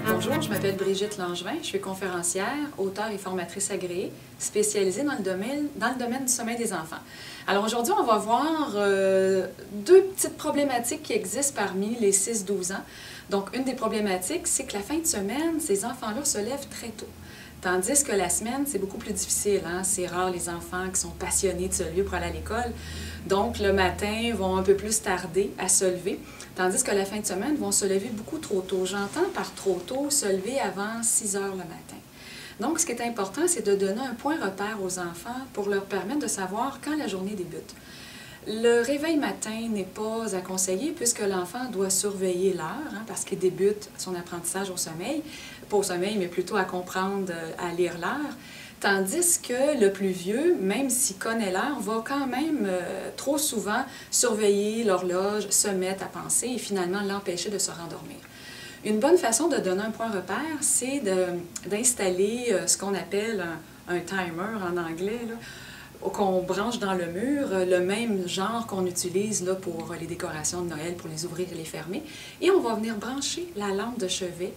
Bonjour, je m'appelle Brigitte Langevin, je suis conférencière, auteure et formatrice agréée, spécialisée dans le domaine du sommeil des enfants. Alors aujourd'hui, on va voir deux petites problématiques qui existent parmi les 6-12 ans. Donc, une des problématiques, c'est que la fin de semaine, ces enfants-là se lèvent très tôt. Tandis que la semaine, c'est beaucoup plus difficile. Hein? C'est rare les enfants qui sont passionnés de se lever pour aller à l'école. Donc, le matin, vont un peu plus tarder à se lever. Tandis que la fin de semaine, vont se lever beaucoup trop tôt. J'entends par trop tôt se lever avant 6 heures le matin. Donc, ce qui est important, c'est de donner un point repère aux enfants pour leur permettre de savoir quand la journée débute. Le réveil matin n'est pas à conseiller puisque l'enfant doit surveiller l'heure parce qu'il débute son apprentissage au sommeil, pas au sommeil, mais plutôt à comprendre, à lire l'heure. Tandis que le plus vieux, même s'il connaît l'heure, va quand même trop souvent surveiller l'horloge, se mettre à penser et finalement l'empêcher de se rendormir. Une bonne façon de donner un point repère, c'est d'installer ce qu'on appelle un timer en anglais, qu'on branche dans le mur, le même genre qu'on utilise là, pour les décorations de Noël, pour les ouvrir et les fermer. Et on va venir brancher la lampe de chevet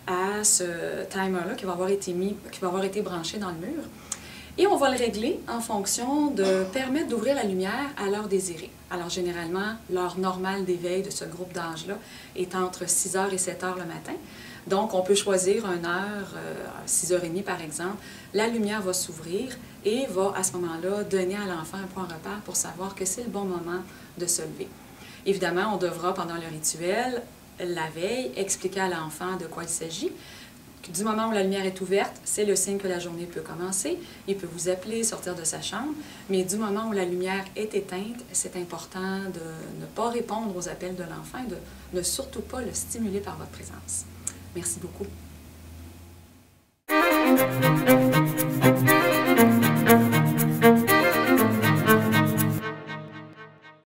à ce timer-là qui va avoir été branché dans le mur. Et on va le régler en fonction de permettre d'ouvrir la lumière à l'heure désirée. Alors généralement, l'heure normale d'éveil de ce groupe d'âge-là est entre 6 h et 7 h le matin. Donc, on peut choisir une heure, 6h30 par exemple. La lumière va s'ouvrir et va à ce moment-là donner à l'enfant un point repère pour savoir que c'est le bon moment de se lever. Évidemment, on devra pendant le rituel, la veille, expliquer à l'enfant de quoi il s'agit. Du moment où la lumière est ouverte, c'est le signe que la journée peut commencer. Il peut vous appeler, sortir de sa chambre, mais du moment où la lumière est éteinte, c'est important de ne pas répondre aux appels de l'enfant et de ne surtout pas le stimuler par votre présence. Merci beaucoup.